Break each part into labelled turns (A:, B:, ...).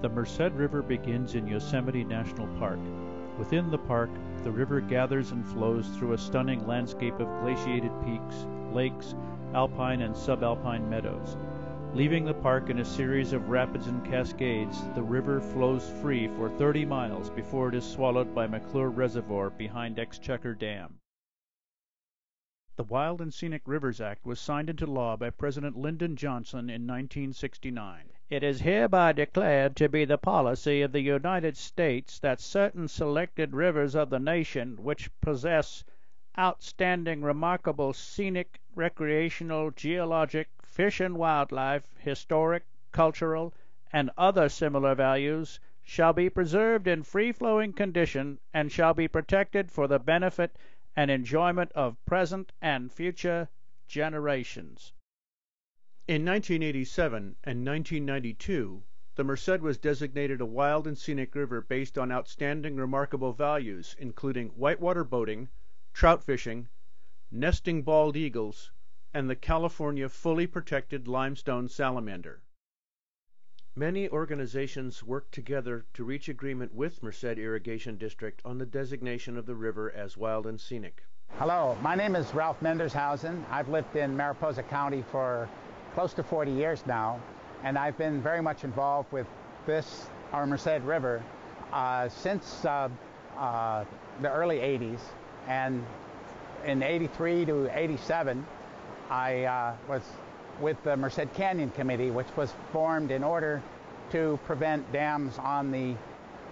A: The Merced River begins in Yosemite National Park. Within the park, the river gathers and flows through a stunning landscape of glaciated peaks, lakes, alpine and subalpine meadows. Leaving the park in a series of rapids and cascades, the river flows free for 30 miles before it is swallowed by McClure Reservoir behind Exchequer Dam. The Wild and Scenic Rivers Act was signed into law by President Lyndon Johnson in 1969.
B: It is hereby declared to be the policy of the United States that certain selected rivers of the nation which possess outstanding, remarkable scenic, recreational, geologic, fish and wildlife, historic, cultural, and other similar values shall be preserved in free-flowing condition and shall be protected for the benefit and enjoyment of present and future generations.
A: In 1987 and 1992, the Merced was designated a wild and scenic river based on outstanding remarkable values, including whitewater boating, trout fishing, nesting bald eagles, and the California fully protected limestone salamander. Many organizations work together to reach agreement with Merced Irrigation District on the designation of the river as wild and scenic.
C: Hello, my name is Ralph Mendershausen. I've lived in Mariposa County for close to 40 years now, and I've been very much involved with this, our Merced River, since the early 80s. And in 83 to 87, I was with the Merced Canyon Committee, which was formed in order to prevent dams on the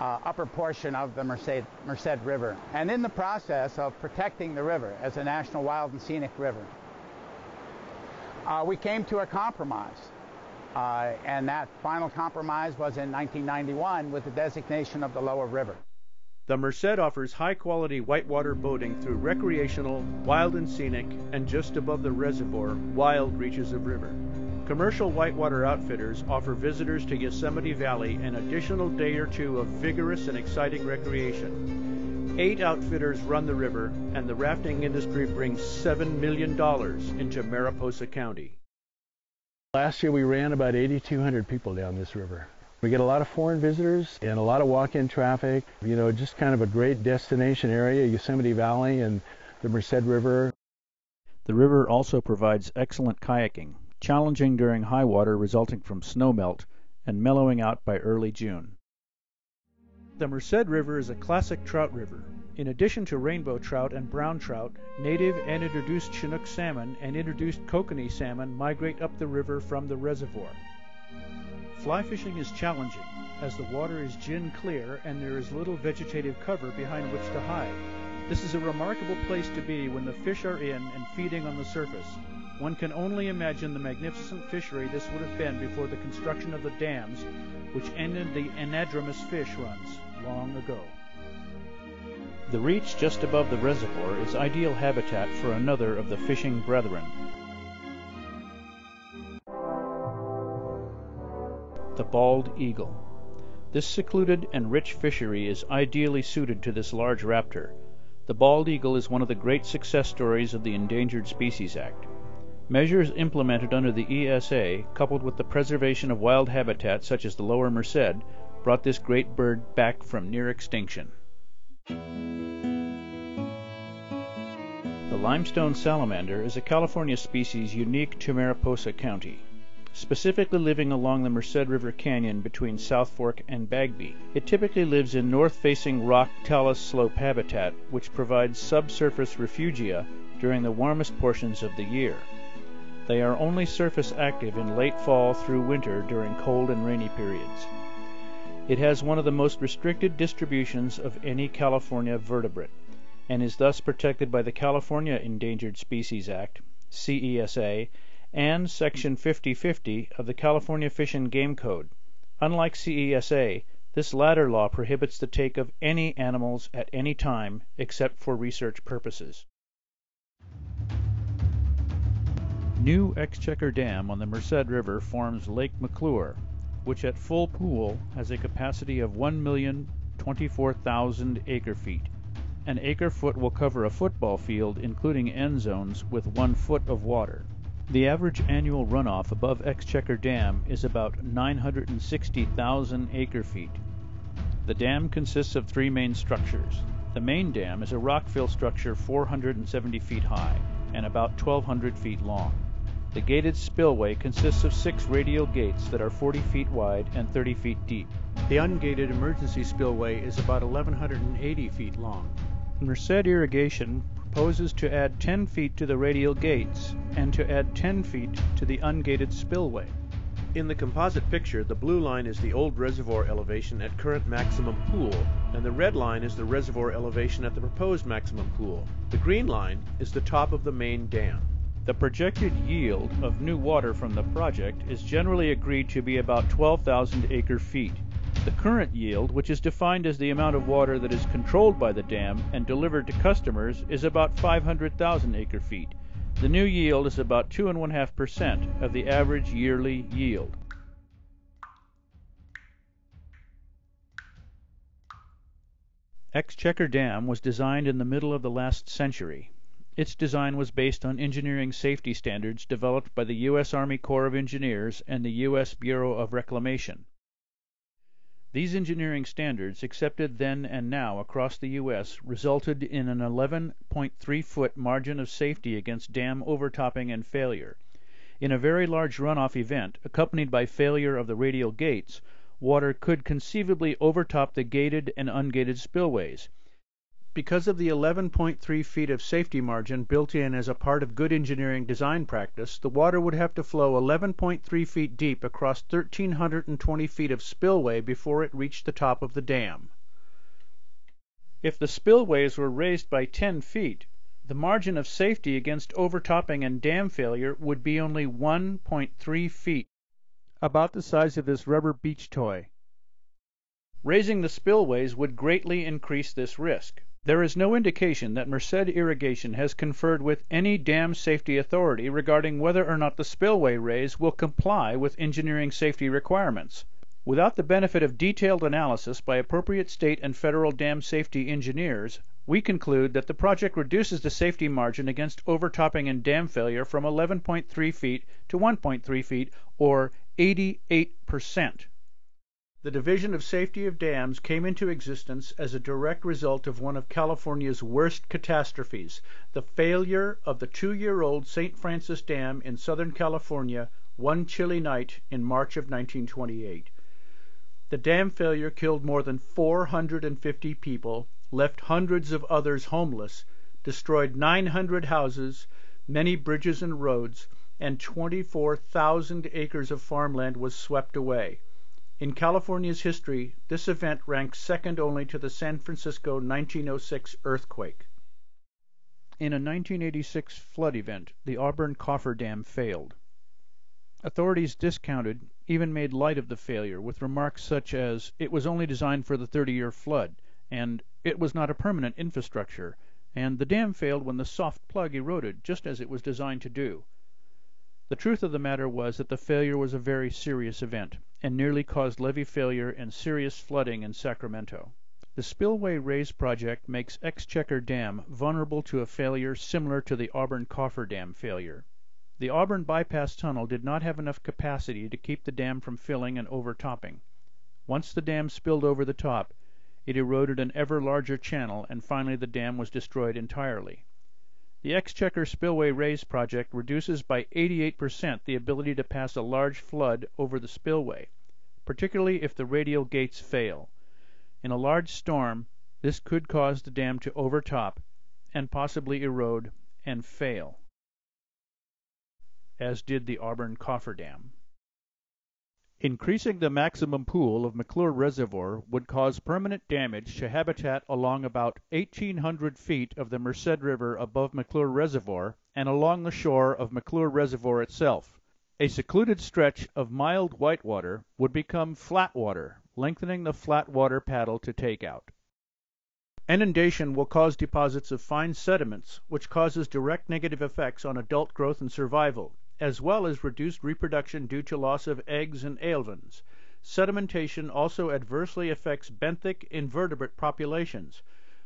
C: upper portion of the Merced River. And in the process of protecting the river as a national wild and scenic river, we came to a compromise. And that final compromise was in 1991 with the designation of the lower river.
A: The Merced offers high-quality whitewater boating through recreational, wild and scenic, and just above the reservoir, wild reaches of river. Commercial whitewater outfitters offer visitors to Yosemite Valley an additional day or two of vigorous and exciting recreation. 8 outfitters run the river, and the rafting industry brings $7 million into Mariposa County.
D: Last year we ran about 8,200 people down this river. We get a lot of foreign visitors and a lot of walk-in traffic. You know, just kind of a great destination area, Yosemite Valley and the Merced River.
A: The river also provides excellent kayaking, challenging during high water resulting from snowmelt and mellowing out by early June. The Merced River is a classic trout river. In addition to rainbow trout and brown trout, native and introduced Chinook salmon and introduced kokanee salmon migrate up the river from the reservoir. Fly fishing is challenging, as the water is gin clear and there is little vegetative cover behind which to hide. This is a remarkable place to be when the fish are in and feeding on the surface. One can only imagine the magnificent fishery this would have been before the construction of the dams, which ended the anadromous fish runs long ago. The reach just above the reservoir is ideal habitat for another of the fishing brethren. The bald eagle. This secluded and rich fishery is ideally suited to this large raptor. The bald eagle is one of the great success stories of the Endangered Species Act. Measures implemented under the ESA, coupled with the preservation of wild habitat such as the lower Merced, brought this great bird back from near extinction. The limestone salamander is a California species unique to Mariposa County, specifically living along the Merced River Canyon between South Fork and Bagby. It typically lives in north-facing rock talus slope habitat, which provides subsurface refugia during the warmest portions of the year. They are only surface active in late fall through winter during cold and rainy periods. It has one of the most restricted distributions of any California vertebrate, and is thus protected by the California Endangered Species Act, CESA, and Section 5050 of the California Fish and Game Code. Unlike CESA, this latter law prohibits the take of any animals at any time except for research purposes. New Exchequer Dam on the Merced River forms Lake McClure, which at full pool has a capacity of 1,024,000 acre-feet. An acre-foot will cover a football field, including end zones, with 1 foot of water. The average annual runoff above Exchequer Dam is about 960,000 acre-feet. The dam consists of three main structures. The main dam is a rock-fill structure 470 feet high and about 1,200 feet long. The gated spillway consists of 6 radial gates that are 40 feet wide and 30 feet deep.
B: The ungated emergency spillway is about 1,180 feet long. Merced Irrigation proposes to add 10 feet to the radial gates and to add 10 feet to the ungated spillway.
E: In the composite picture, the blue line is the old reservoir elevation at current maximum pool, and the red line is the reservoir elevation at the proposed maximum pool. The green line is the top of the main dam.
A: The projected yield of new water from the project is generally agreed to be about 12,000 acre-feet. The current yield, which is defined as the amount of water that is controlled by the dam and delivered to customers, is about 500,000 acre-feet. The new yield is about 2.5% of the average yearly yield. Exchequer Dam was designed in the middle of the last century. Its design was based on engineering safety standards developed by the U.S. Army Corps of Engineers and the U.S. Bureau of Reclamation. These engineering standards, accepted then and now across the U.S., resulted in an 11.3-foot margin of safety against dam overtopping and failure. In a very large runoff event, accompanied by failure of the radial gates, water could conceivably overtop the gated and ungated spillways. Because of the 11.3 feet of safety margin built in as a part of good engineering design practice, the water would have to flow 11.3 feet deep across 1,320 feet of spillway before it reached the top of the dam. If the spillways were raised by 10 feet, the margin of safety against overtopping and dam failure would be only 1.3 feet, about the size of this rubber beach toy. Raising the spillways would greatly increase this risk. There is no indication that Merced Irrigation has conferred with any dam safety authority regarding whether or not the spillway raise will comply with engineering safety requirements. Without the benefit of detailed analysis by appropriate state and federal dam safety engineers, we conclude that the project reduces the safety margin against overtopping and dam failure from 11.3 feet to 1.3 feet, or 88%. The Division of Safety of Dams came into existence as a direct result of one of California's worst catastrophes, the failure of the 2-year-old St. Francis Dam in Southern California one chilly night in March of 1928. The dam failure killed more than 450 people, left hundreds of others homeless, destroyed 900 houses, many bridges and roads, and 24,000 acres of farmland was swept away. In California's history, this event ranks second only to the San Francisco 1906 earthquake. In a 1986 flood event, the Auburn Coffer Dam failed. Authorities discounted, even made light of the failure, with remarks such as, "It was only designed for the 30-year flood," and "It was not a permanent infrastructure," and "The dam failed when the soft plug eroded, just as it was designed to do." The truth of the matter was that the failure was a very serious event, and nearly caused levee failure and serious flooding in Sacramento. The Spillway Raise project makes Exchequer Dam vulnerable to a failure similar to the Auburn Coffer Dam failure. The Auburn bypass tunnel did not have enough capacity to keep the dam from filling and overtopping. Once the dam spilled over the top, it eroded an ever larger channel, and finally the dam was destroyed entirely. The Exchequer Spillway Raise project reduces by 88% the ability to pass a large flood over the spillway, particularly if the radial gates fail. In a large storm, this could cause the dam to overtop and possibly erode and fail, as did the Auburn Coffer Dam. Increasing the maximum pool of McClure Reservoir would cause permanent damage to habitat along about 1,800 feet of the Merced River above McClure Reservoir and along the shore of McClure Reservoir itself. A secluded stretch of mild whitewater would become flat water, lengthening the flat water paddle to takeout. Inundation will cause deposits of fine sediments, which causes direct negative effects on adult growth and survival, as well as reduced reproduction due to loss of eggs and alevins. Sedimentation also adversely affects benthic invertebrate populations,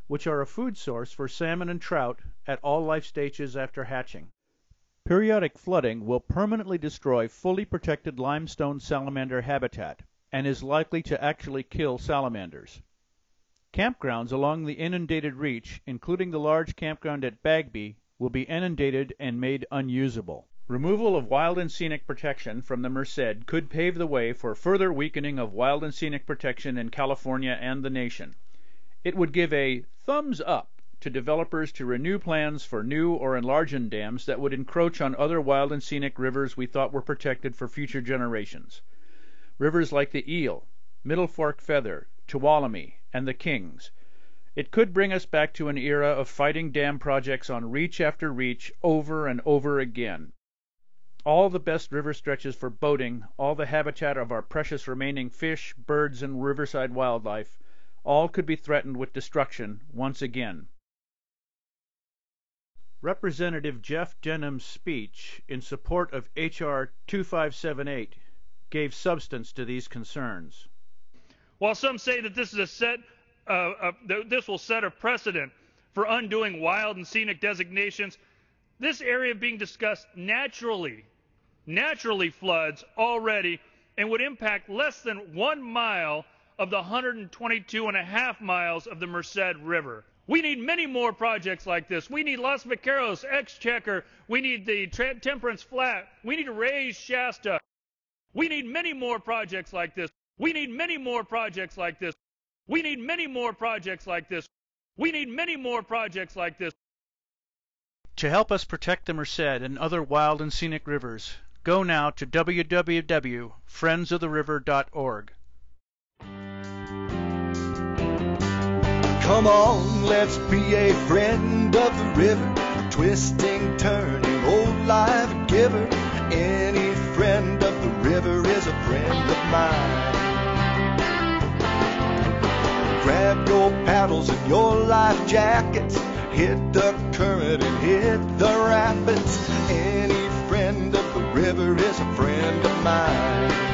A: which are a food source for salmon and trout at all life stages after hatching. Periodic flooding will permanently destroy fully protected limestone salamander habitat and is likely to actually kill salamanders. Campgrounds along the inundated reach, including the large campground at Bagby, will be inundated and made unusable. Removal of wild and scenic protection from the Merced could pave the way for further weakening of wild and scenic protection in California and the nation. It would give a thumbs up to developers to renew plans for new or enlarged dams that would encroach on other wild and scenic rivers we thought were protected for future generations. Rivers like the Eel, Middle Fork Feather, Tuolumne, and the Kings. It could bring us back to an era of fighting dam projects on reach after reach over and over again. All the best river stretches for boating, all the habitat of our precious remaining fish, birds, and riverside wildlife, all could be threatened with destruction once again. Representative Jeff Denham's speech in support of H.R. 2578 gave substance to these concerns.
F: While some say that this will set a precedent for undoing wild and scenic designations, this area being discussed naturally floods already and would impact less than 1 mile of the 122.5 miles of the Merced River. We need many more projects like this. We need Los Vaqueros, Exchequer. We need the Temperance Flat. We need to raise Shasta. We need many more projects like this. We need many more projects like this. We need many more projects like this. We need many more projects like this.
A: To help us protect the Merced and other wild and scenic rivers, go now to www.friendsoftheriver.org.
G: Come on, let's be a friend of the river, twisting, turning, old life giver. Any friend of the river is a friend of mine. Grab your paddles and your life jackets, hit the current and hit the rapids. Any friend of the river is a friend of mine.